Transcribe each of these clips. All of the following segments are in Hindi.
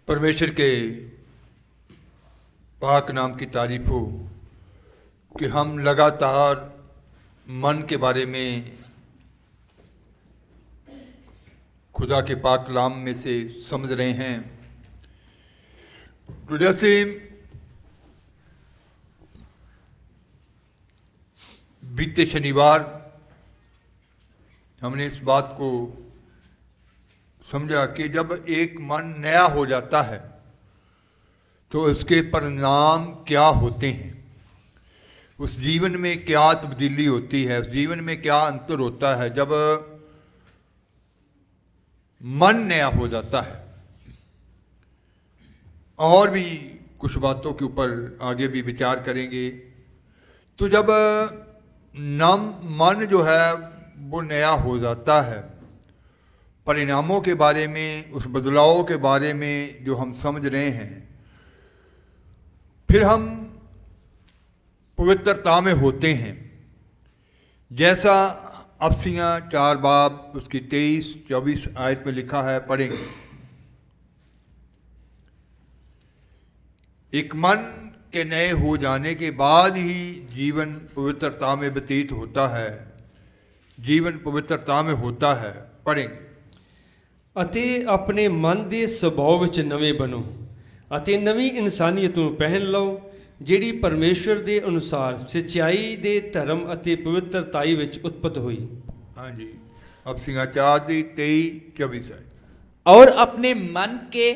परमेश्वर के पाक नाम की तारीफ हो कि हम लगातार मन के बारे में खुदा के पाक कलाम में से समझ रहे हैं। तो जैसे बीते शनिवार हमने इस बात को समझा कि जब एक मन नया हो जाता है तो उसके परिणाम क्या होते हैं, उस जीवन में क्या तब्दीली होती है, उस जीवन में क्या अंतर होता है जब मन नया हो जाता है। और भी कुछ बातों के ऊपर आगे भी विचार करेंगे। तो जब मन जो है वो नया हो जाता है, परिणामों के बारे में, उस बदलाव के बारे में जो हम समझ रहे हैं, फिर हम पवित्रता में होते हैं। जैसा अफसियाँ 4 बाब उसकी 23-24 आयत में लिखा है, पढ़ेंगे। एक मन के नए हो जाने के बाद ही जीवन पवित्रता में व्यतीत होता है, जीवन पवित्रता में होता है। पढ़ेंगे। ਅਤੇ ਆਪਣੇ ਮਨ ਦੇ ਸੁਭਾਅ ਵਿੱਚ ਨਵੇਂ ਬਣੋ ਅਤੇ ਨਵੀਂ ਇਨਸਾਨੀਅਤ ਨੂੰ ਪਹਿਨ ਲਓ, ਜਿਹੜੀ ਪਰਮੇਸ਼ਵਰ ਦੇ ਅਨੁਸਾਰ ਸੱਚਾਈ ਦੇ ਧਰਮ ਅਤੇ ਪਵਿੱਤਰਤਾਈ ਵਿੱਚ ਉਤਪਤ ਹੋਈ। हाँ जी, अब सिंगाचार दी 23-24 है। और अपने मन के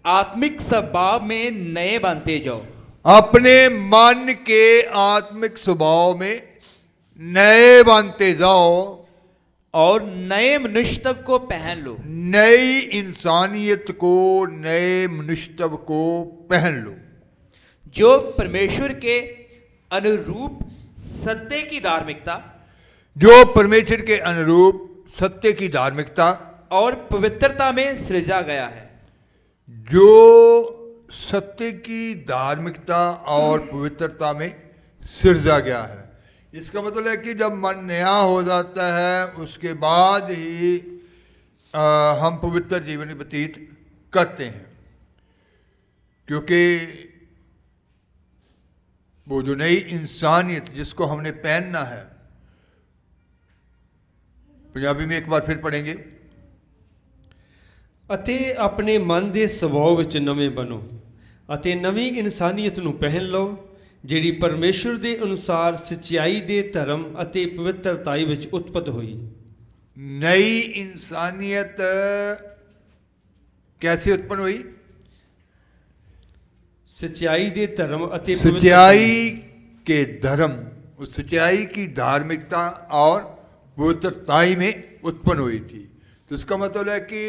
आत्मिक स्वभाव में नए बनते जाओ। अपने मन के आत्मिक स्वभाव में नए बनते जाओ और नए मनुष्यत्व को पहन लो। नई इंसानियत को, नए मनुष्यत्व को पहन लो, जो परमेश्वर के अनुरूप सत्य की धार्मिकता, जो परमेश्वर के अनुरूप सत्य की धार्मिकता और पवित्रता में सृजा गया है। जो सत्य की धार्मिकता और पवित्रता में सिरजा गया है। इसका मतलब है कि जब मन नया हो जाता है उसके बाद ही हम पवित्र जीवन व्यतीत करते हैं, क्योंकि वो जो नई इंसानियत जिसको हमने पहनना है। पंजाबी में एक बार फिर पढ़ेंगे। ਅਤੇ ਆਪਣੇ ਮਨ ਦੇ ਸੁਭਾਅ ਵਿੱਚ ਨਵੇਂ ਬਣੋ ਅਤੇ ਨਵੀਂ ਇਨਸਾਨੀਅਤ ਨੂੰ ਪਹਿਨ ਲਓ, ਜਿਹੜੀ ਪਰਮੇਸ਼ਵਰ ਦੇ ਅਨੁਸਾਰ ਸੱਚਾਈ ਦੇ ਧਰਮ ਅਤੇ ਪਵਿੱਤਰਤਾਈ ਵਿੱਚ ਉਤਪਤ ਹੋਈ। नई इंसानियत कैसे उत्पन्न हुई? सच्चाई दे धर्म अति सच्चाई के धर्म, उस सच्चाई की धार्मिकता और पवित्रताई में उत्पन्न हुई थी। तो इसका मतलब है कि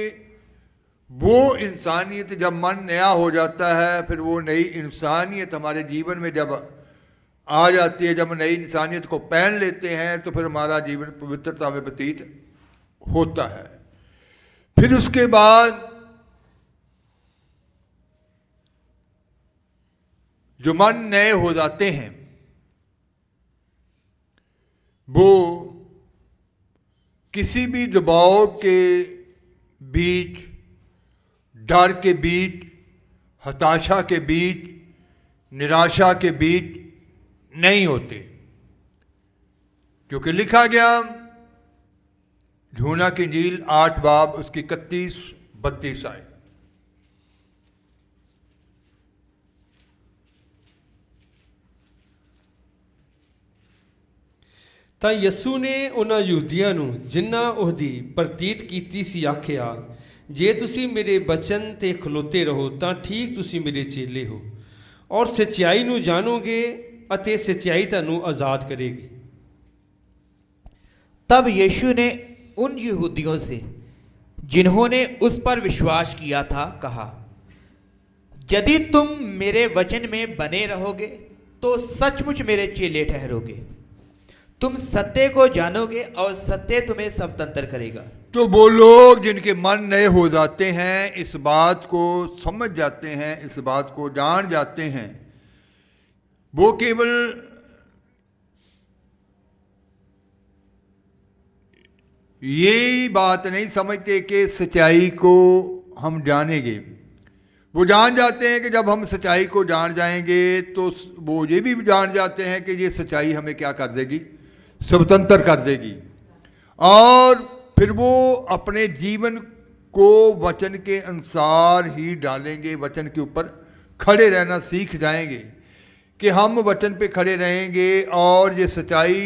वो इंसानियत जब मन नया हो जाता है, फिर वो नई इंसानियत हमारे जीवन में जब आ जाती है, जब नई इंसानियत को पहन लेते हैं, तो फिर हमारा जीवन पवित्रता में व्यतीत होता है। फिर उसके बाद जो मन नए हो जाते हैं वो किसी भी दबाव के बीच, डर के बीच, हताशा के बीच, निराशा के बीच नहीं होते, क्योंकि लिखा गया यूहन्ना की इंजील 8 बाब उसकी 31-32 आए। ਤਾਂ ਯਸੂ ਨੇ ਉਹਨਾਂ ਯਹੂਦੀਆਂ ਨੂੰ ਜਿਨ੍ਹਾਂ ਉਹਦੀ ਪ੍ਰਤੀਤ ਕੀਤੀ ਸੀ ਆਖਿਆ, ਜੇ ਤੁਸੀਂ ਮੇਰੇ ਬਚਨ ਤੇ ਖਲੋਤੇ ਰਹੋ ਤਾਂ ਠੀਕ ਤੁਸੀਂ ਮੇਰੇ ਚੇਲੇ ਹੋ ਔਰ ਸੱਚਾਈ ਨੂੰ ਜਾਣੋਗੇ ਅਤੇ ਸੱਚਾਈ ਤੁਹਾਨੂੰ ਆਜ਼ਾਦ ਕਰੇਗੀ। तब यीशु ने उन यहूदियों से जिन्होंने उस पर विश्वास किया था कहा, यदि तुम मेरे वचन में बने रहोगे तो सचमुच मेरे चेले ठहरोगे। तुम सत्य को जानोगे और सत्य तुम्हें स्वतंत्र करेगा। तो वो लोग जिनके मन नए हो जाते हैं, इस बात को समझ जाते हैं, इस बात को जान जाते हैं, वो केवल ये बात नहीं समझते कि सच्चाई को हम जानेंगे, वो जान जाते हैं कि जब हम सच्चाई को जान जाएंगे तो वो ये भी जान जाते हैं कि ये सच्चाई हमें क्या कर देगी, स्वतंत्र कर देगी। और फिर वो अपने जीवन को वचन के अनुसार ही डालेंगे, वचन के ऊपर खड़े रहना सीख जाएंगे कि हम वचन पे खड़े रहेंगे और ये सच्चाई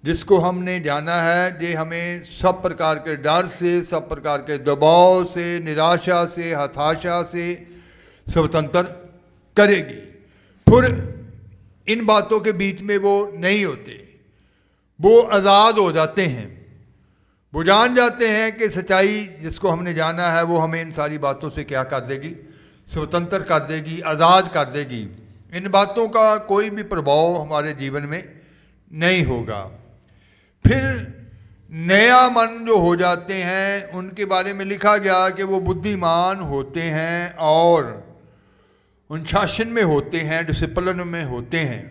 जिसको हमने जाना है ये हमें सब प्रकार के डर से, सब प्रकार के दबाव से, निराशा से, हताशा से स्वतंत्र करेगी। फिर इन बातों के बीच में वो नहीं होते, वो आज़ाद हो जाते हैं। वो जान जाते हैं कि सच्चाई जिसको हमने जाना है वो हमें इन सारी बातों से क्या कर देगी, स्वतंत्र कर देगी, आज़ाद कर देगी। इन बातों का कोई भी प्रभाव हमारे जीवन में नहीं होगा। फिर नया मन जो हो जाते हैं उनके बारे में लिखा गया कि वो बुद्धिमान होते हैं और अनुशासन में होते हैं, डिसिप्लिन में होते हैं।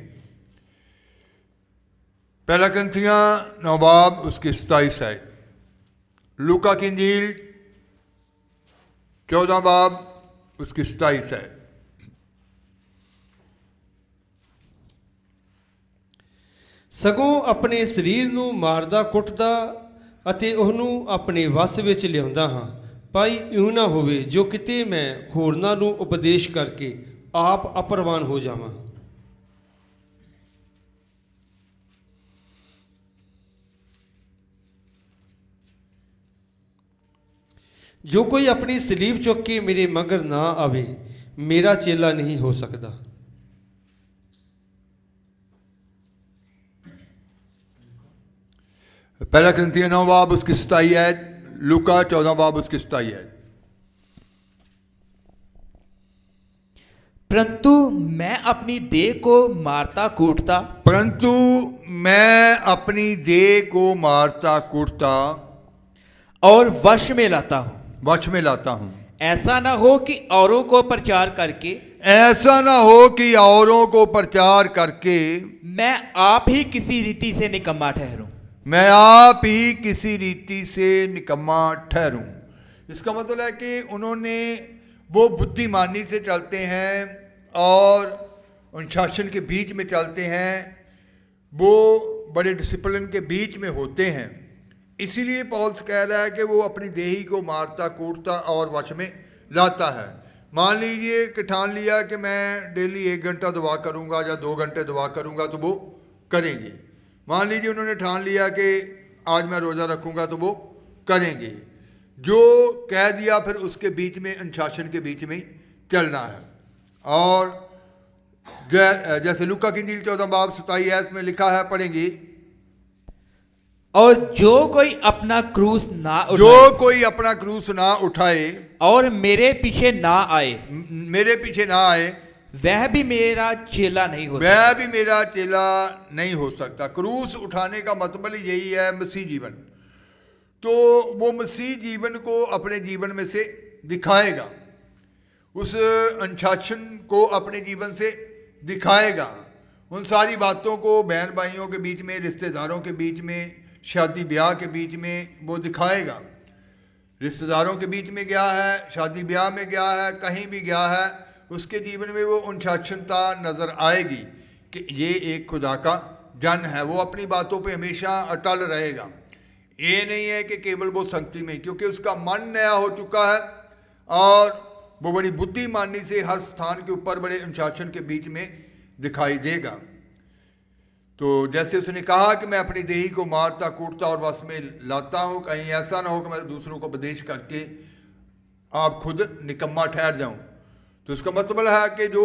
पहला कुरिन्थियों 9 बाब उसकी 27 है, लूका की इंजील 14 बाब उसकी 27 है। ਸਗੋਂ ਆਪਣੇ ਸਰੀਰ ਨੂੰ ਮਾਰਦਾ ਕੁੱਟਦਾ ਅਤੇ ਉਹਨੂੰ ਆਪਣੇ ਵੱਸ ਵਿੱਚ ਲਿਆਉਂਦਾ ਹਾਂ, ਭਾਈ ਇਉਂ ਨਾ ਹੋਵੇ ਜੋ ਕਿਤੇ ਮੈਂ ਹੋਰਨਾਂ ਨੂੰ ਉਪਦੇਸ਼ ਕਰਕੇ ਆਪ ਅਪਰਵਾਨ ਹੋ ਜਾਵਾਂ। ਜੋ ਕੋਈ ਆਪਣੀ ਸਲੀਬ ਚੁੱਕ ਕੇ ਮੇਰੇ ਮਗਰ ਨਾ ਆਵੇ ਮੇਰਾ ਚੇਲਾ ਨਹੀਂ ਹੋ ਸਕਦਾ। पहला कुरिन्थियों 9 बाब उसकी 27 है, लूका 14 बाब उसकी 27 है। परंतु मैं अपनी देह को मारता कूटता, परंतु मैं अपनी देह को मारता कूटता और वश में लाता हूँ, वश में लाता हूँ। ऐसा ना हो कि औरों को प्रचार करके, ऐसा ना हो कि औरों को प्रचार करके मैं आप ही किसी रीति से निकम्मा ठहरूं, मैं आप ही किसी रीति से निकम्मा ठहरूं। इसका मतलब है कि उन्होंने वो बुद्धिमानी से चलते हैं और अनुशासन के बीच में चलते हैं, वो बड़े डिसिप्लिन के बीच में होते हैं। इसीलिए पौलुस कह रहा है कि वो अपनी देही को मारता कूटता और वश में लाता है। मान लीजिए कि ठान लिया कि मैं डेली 1 घंटा दुआ करूँगा या 2 घंटे दुआ करूँगा तो वो करेंगे। मान लीजिए उन्होंने ठान लिया कि आज मैं रोज़ा रखूँगा तो वो करेंगे। जो कह दिया फिर उसके बीच में, अनुशासन के बीच में चलना है। और जैसे लूका की इंजील 14 बाब 27 में लिखा है, पढ़ेंगे, और जो कोई अपना क्रूस ना उठाए, जो कोई अपना क्रूस ना उठाए और मेरे पीछे ना आए, मेरे पीछे ना आए, वह भी मेरा चेला नहीं हो सकता। वह भी मेरा चेला नहीं हो सकता। क्रूस उठाने का मतलब यही है मसीह जीवन। तो वो मसीह जीवन को अपने जीवन में से दिखाएगा, उस अनुशासन को अपने जीवन से दिखाएगा, उन सारी बातों को बहन भाइयों के बीच में, रिश्तेदारों के बीच में, शादी ब्याह के बीच में वो दिखाएगा। रिश्तेदारों के बीच में गया है, शादी ब्याह में गया है, कहीं भी गया है, उसके जीवन में वो अनुशासनता नज़र आएगी कि ये एक खुदा का जन है। वो अपनी बातों पे हमेशा अटल रहेगा। ये नहीं है कि केवल वो संगति में, क्योंकि उसका मन नया हो चुका है और वो बड़ी बुद्धिमानी से हर स्थान के ऊपर बड़े अनुशासन के बीच में दिखाई देगा। तो जैसे उसने कहा कि मैं अपनी देही को मारता कूटता और वश में लाता हूँ, कहीं ऐसा ना हो कि मैं दूसरों को उपदेश करके आप खुद निकम्मा ठहर जाऊँ। तो इसका मतलब है कि जो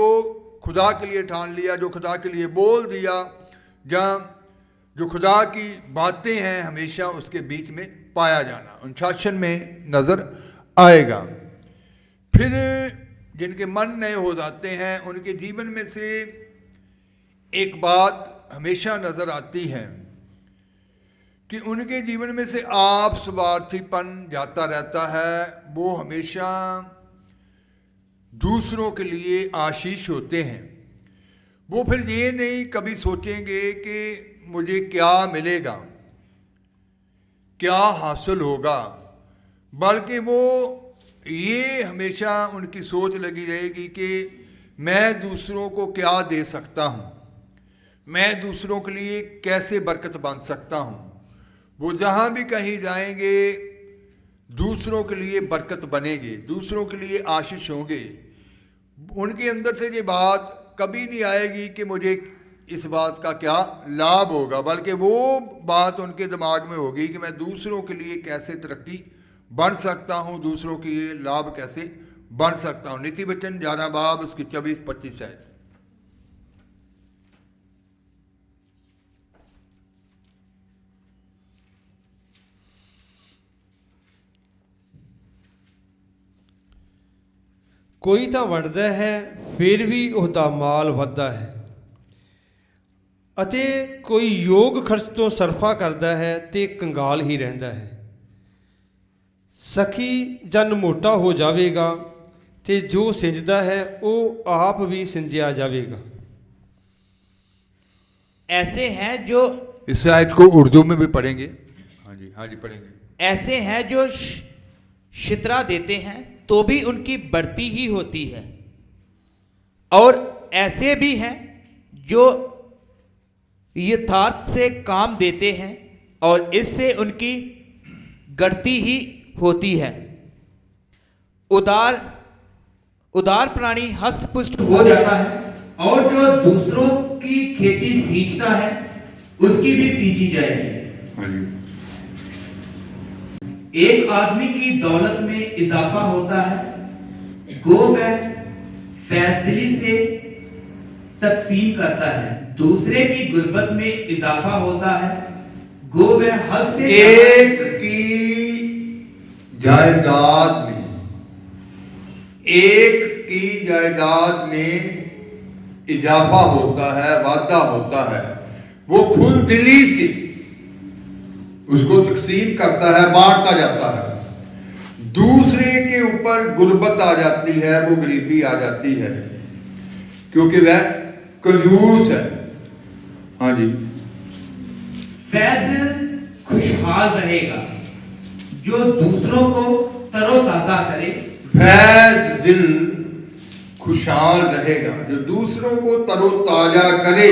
खुदा के लिए ठान लिया, जो खुदा के लिए बोल दिया, जहाँ जो खुदा की बातें हैं हमेशा उसके बीच में पाया जाना, अनुशासन में नज़र आएगा। फिर जिनके मन नए हो जाते हैं उनके जीवन में से एक बात हमेशा नज़र आती है कि उनके जीवन में से आप स्वार्थीपन जाता रहता है। वो हमेशा दूसरों के लिए आशीष होते हैं। वो फिर ये नहीं कभी सोचेंगे कि मुझे क्या मिलेगा, क्या हासिल होगा, बल्कि वो ये हमेशा उनकी सोच लगी रहेगी कि मैं दूसरों को क्या दे सकता हूँ, मैं दूसरों के लिए कैसे बरकत बन सकता हूँ। वो जहाँ भी कहीं जाएंगे दूसरों के लिए बरकत बनेंगे, दूसरों के लिए आशीष होंगे। उनके अंदर से ये बात कभी नहीं आएगी कि मुझे इस बात का क्या लाभ होगा, बल्कि वो बात उनके दिमाग में होगी कि मैं दूसरों के लिए कैसे तरक्की बढ़ सकता हूँ, दूसरों के लिए लाभ कैसे बढ़ सकता हूँ। नीति वचन 11 बाब उसकी 24-25 है। ਕੋਈ ਤਾਂ ਵੰਡਦਾ ਹੈ ਫਿਰ ਵੀ ਉਹਦਾ ਮਾਲ ਵੱਧਦਾ ਹੈ, ਅਤੇ ਕੋਈ ਯੋਗ ਖਰਚ ਤੋਂ ਸਰਫਾ ਕਰਦਾ ਹੈ ਤੇ ਕੰਗਾਲ ਹੀ ਰਹਿੰਦਾ ਹੈ। ਸਖੀ ਜਨ ਮੋਟਾ ਹੋ ਜਾਵੇਗਾ ਤੇ ਜੋ ਸਿੰਜਦਾ ਹੈ ਉਹ ਆਪ ਵੀ ਸਿੰਜਿਆ ਜਾਵੇਗਾ। ऐसे हैं जो इस आयत को उर्दू में भी पढ़ेंगे। हाँ जी पढ़ेंगे। ऐसे हैं जो शित्रा देते हैं तो भी उनकी बढ़ती ही होती है, और ऐसे भी हैं जो यथार्थ से काम देते हैं और इससे उनकी घटती ही होती है। उदार प्राणी हष्ट-पुष्ट हो जाता है, और जो दूसरों की खेती सींचता है उसकी भी सींची जाएगी। एक आदमी की दौलत में इजाफा होता है, गो वह फैसले से तकसीम करता है। दूसरे की गुर्बत में इजाफा होता है, गो वह हद से एक की जायदाद में इजाफा होता है, वादा होता है, वो खुल दिली से उसको तकसीम करता है, बांटता जाता है। दूसरे के ऊपर गुर्बत आ जाती है, वो गरीबी आ जाती है, क्योंकि वह कंजूस है। हाँ जी। फैज़ खुशहाल रहेगा जो दूसरों को तरोताजा करे। फैज़ दिल खुशहाल रहेगा जो दूसरों को तरोताजा करे।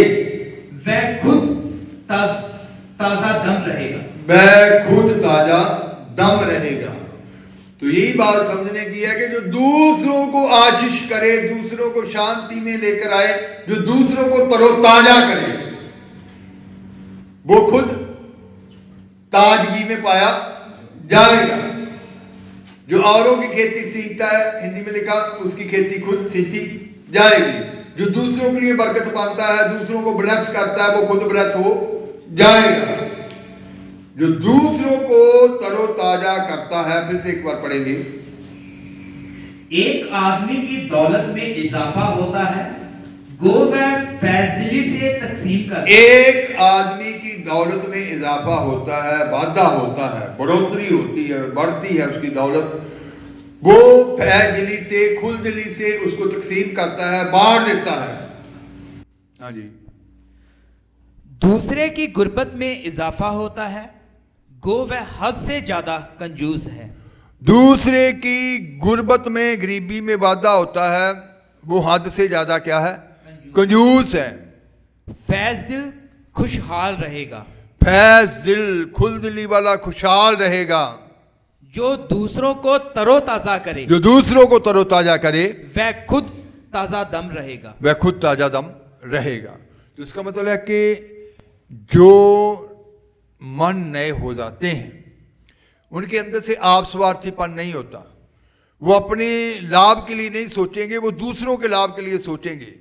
वह खुद ताजा दम रहेगा। वह खुद ताजा दम रहेगा। तो यही बात समझने की है कि जो दूसरों को आशीष करे, दूसरों को शांति में लेकर आए, जो दूसरों को तरोताजा करे, वो खुद ताजगी में पाया जाएगा। जो औरों की खेती सींचता है, हिंदी में लिखा, उसकी खेती खुद सींची जाएगी। जो दूसरों के लिए बरकत पाता है, दूसरों को ब्लेस करता है, वो खुद ब्लेस हो जाएगा। जो दूसरों को तरोताजा करता है, फिर से एक बार पढ़ेंगे। एक आदमी की दौलत में इजाफा होता है, गो वह फैसले से तकसीम करता है। एक आदमी की दौलत में इजाफा होता है, वादा होता है, बढ़ोतरी होती है, बढ़ती है उसकी दौलत। वो फैज़दिली से, खुल दिली से उसको तकसीम करता है, बांट देता है। हाँ जी। दूसरे की गुर्बत में इजाफा होता है, गो वह हद से ज्यादा कंजूस है। दूसरे की गुर्बत में, गरीबी में वादा होता है, वो हद से ज्यादा क्या है? कंजूस है। फैज़ दिल खुशहाल रहेगा। फैज़ दिल, खुल दिली वाला खुशहाल रहेगा। जो दूसरों को तरोताजा करे, जो दूसरों को तरोताजा करे, वह खुद ताजा दम रहेगा। वह खुद ताजा दम रहेगा। तो इसका मतलब है कि जो मन नए हो जाते हैं, उनके अंदर से आप स्वार्थीपन नहीं होता। वो अपने लाभ के लिए नहीं सोचेंगे, वो दूसरों के लाभ के लिए सोचेंगे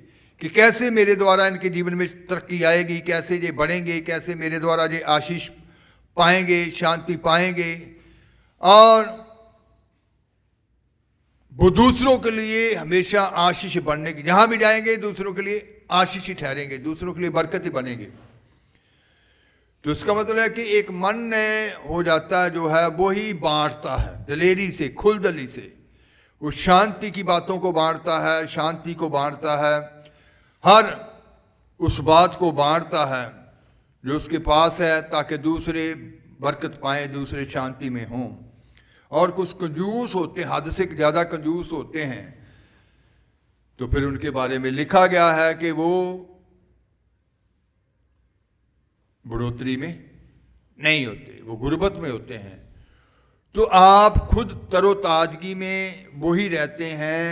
कि कैसे मेरे द्वारा इनके जीवन में तरक्की आएगी, कैसे ये बढ़ेंगे, कैसे मेरे द्वारा ये आशीष पाएंगे, शांति पाएंगे। और वो दूसरों के लिए हमेशा आशीष बनने की, जहां भी जाएंगे दूसरों के लिए आशीष ही ठहरेंगे, दूसरों के लिए बरकत ही बनेंगे। तो इसका मतलब है कि एक मन हो जाता है जो है, वो ही बांटता है दिलेरी से, खुलदली से। वो शांति की बातों को बांटता है, शांति को बांटता है, हर उस बात को बांटता है जो उसके पास है, ताकि दूसरे बरकत पाएं, दूसरे शांति में हों। और कुछ कंजूस होते हैं, हद से ज़्यादा कंजूस होते हैं, तो फिर उनके बारे में लिखा गया है कि वो बढ़ोतरी में नहीं होते, वो गुर्बत में होते हैं। तो आप खुद तरोताजगी में वही रहते हैं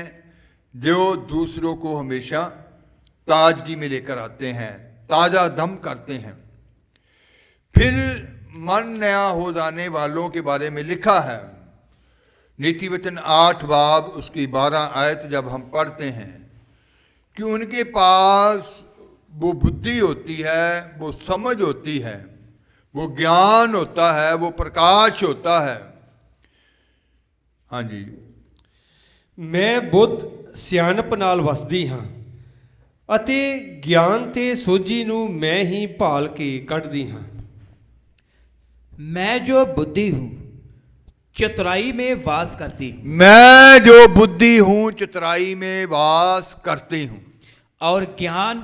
जो दूसरों को हमेशा ताजगी में लेकर आते हैं, ताज़ा दम करते हैं। फिर मन नया हो जाने वालों के बारे में लिखा है, नीति वचन 8 बाब उसकी 12 आयत जब हम पढ़ते हैं कि उनके पास वो बुद्धि होती है, वो समझ होती है, वो ज्ञान होता है, वो प्रकाश होता है। हाँ जी, ਮੈਂ ਬੁੱਧ ਸਿਆਣਪ ਨਾਲ ਵਸਦੀ ਹਾਂ ਅਤੇ ਗਿਆਨ ਤੇ ਸੋਝੀ ਨੂੰ ਮੈਂ ਹੀ ਭਾਲ ਕੇ ਕੱਢਦੀ ਹਾਂ। मैं जो बुद्धि हूँ चतुराई में वास करती हूँ मैं जो बुद्धि हूँ चतुराई में वास करती हूँ और ज्ञान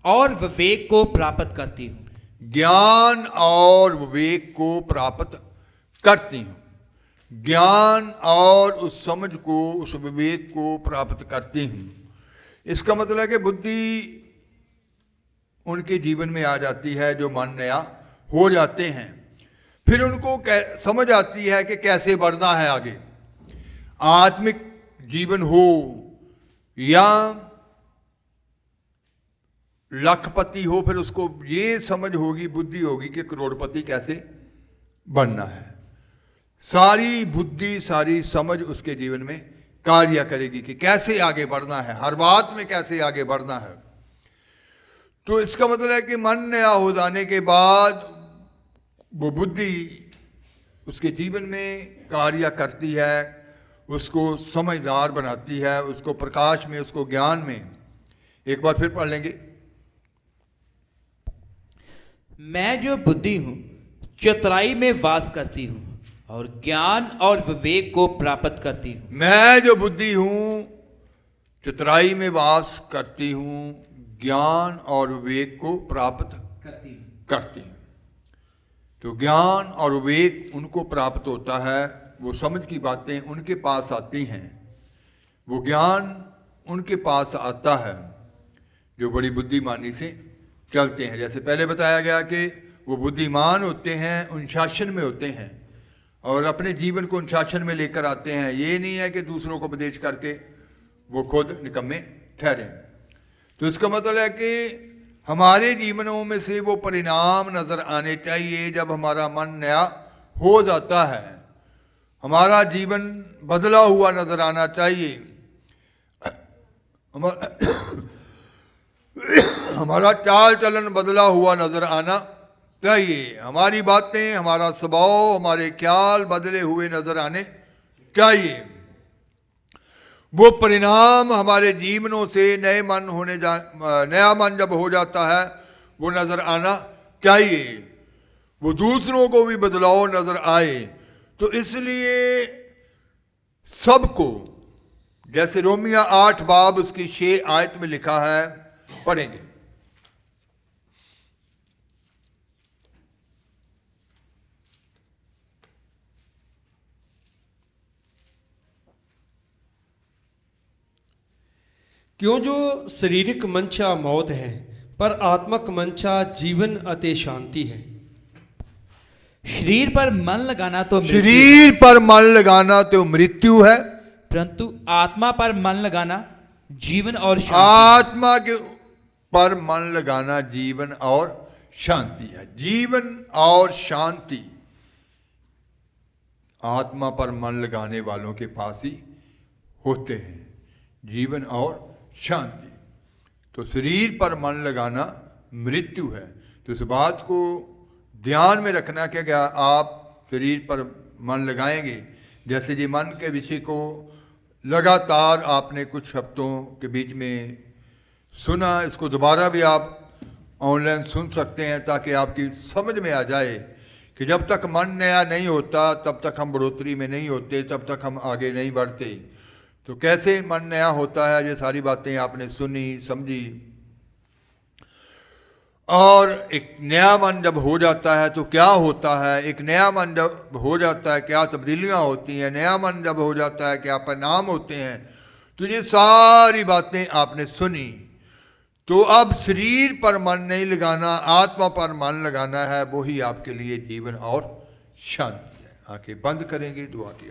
और विवेक को प्राप्त करती हूँ। ज्ञान और विवेक को प्राप्त करती हूँ, ज्ञान और उस समझ को, उस विवेक को प्राप्त करती हूँ। इसका मतलब है कि बुद्धि उनके जीवन में आ जाती है जो मन नया हो जाते हैं। फिर उनको समझ आती है कि कैसे बढ़ना है आगे, आत्मिक जीवन हो या लखपति हो, फिर उसको ये समझ होगी, बुद्धि होगी कि करोड़पति कैसे बनना है। सारी बुद्धि, सारी समझ उसके जीवन में कार्य करेगी कि कैसे आगे बढ़ना है, हर बात में कैसे आगे बढ़ना है। तो इसका मतलब है कि मन नया हो जाने के बाद वो बुद्धि उसके जीवन में कार्य करती है, उसको समझदार बनाती है, उसको प्रकाश में, उसको ज्ञान में। एक बार फिर पढ़ लेंगे, मैं जो बुद्धि हूँ चतुराई में वास करती हूँ और ज्ञान और विवेक को प्राप्त करती हूँ। मैं जो बुद्धि हूँ चतुराई में वास करती हूँ, ज्ञान और विवेक को प्राप्त करती हूँ। तो ज्ञान और विवेक उनको प्राप्त होता है, वो समझ की बातें उनके पास आती हैं, वो ज्ञान उनके पास आता है जो बड़ी बुद्धिमानी से चलते हैं। जैसे पहले बताया गया कि वो बुद्धिमान होते हैं, अनुशासन में होते हैं और अपने जीवन को अनुशासन में लेकर आते हैं। ये नहीं है कि दूसरों को उपदेश करके वो खुद निकम्मे ठहरे। तो इसका मतलब है कि हमारे जीवनों में से वो परिणाम नज़र आने चाहिए जब हमारा मन नया हो जाता है, हमारा जीवन बदला हुआ नज़र आना चाहिए, हमारा चाल चलन बदला हुआ नज़र आना चाहिए, हमारी बातें, हमारा स्वभाव, हमारे ख्याल बदले हुए नज़र आने चाहिए। वो परिणाम हमारे जीवनों से नया मन जब हो जाता है वो नज़र आना चाहिए, वो दूसरों को भी बदलाव नज़र आए। तो इसलिए सबको, जैसे रोमिया 8 बाब उसकी 6 आयत में लिखा है, पढ़ेंगे, ਕਿਉਂ ਜੋ ਸਰੀਰਕ ਮਨਸ਼ਾ ਮੌਤ ਹੈ ਪਰ ਆਤਮਕ ਮਨਸ਼ਾ ਜੀਵਨ ਅਤੇ ਸ਼ਾਂਤੀ ਹੈ। शरीर पर मन लगाना तो मृत्यु, शरीर पर मन लगाना तो मृत्यु है, परंतु आत्मा पर मन लगाना जीवन और शांति। आत्मा के पर मन लगाना जीवन और शांति है। जीवन और शांति आत्मा पर मन लगाने वालों के पास ही होते हैं, जीवन और शांति। तो शरीर पर मन लगाना मृत्यु है। तो इस बात को ध्यान में रखना कि क्या आप शरीर पर मन लगाएंगे, जैसे जी मन के विषय को लगातार आपने कुछ हफ्तों के बीच में सुना, इसको दोबारा भी आप ऑनलाइन सुन सकते हैं ताकि आपकी समझ में आ जाए कि जब तक मन नया नहीं होता तब तक हम बढ़ोतरी में नहीं होते, तब तक हम आगे नहीं बढ़ते। तो कैसे मन नया होता है, ये सारी बातें आपने सुनी समझी। और एक नया मन जब हो जाता है तो क्या होता है, एक नया मन जब हो जाता है क्या तब्दीलियाँ होती हैं, नया मन जब हो जाता है क्या परिणाम होते हैं। तो ये सारी बातें आपने सुनी। तो अब शरीर पर मन नहीं लगाना, आत्मा पर मन लगाना है, वही आपके लिए जीवन और शांति है। आंखें बंद करेंगे, दुआ किया।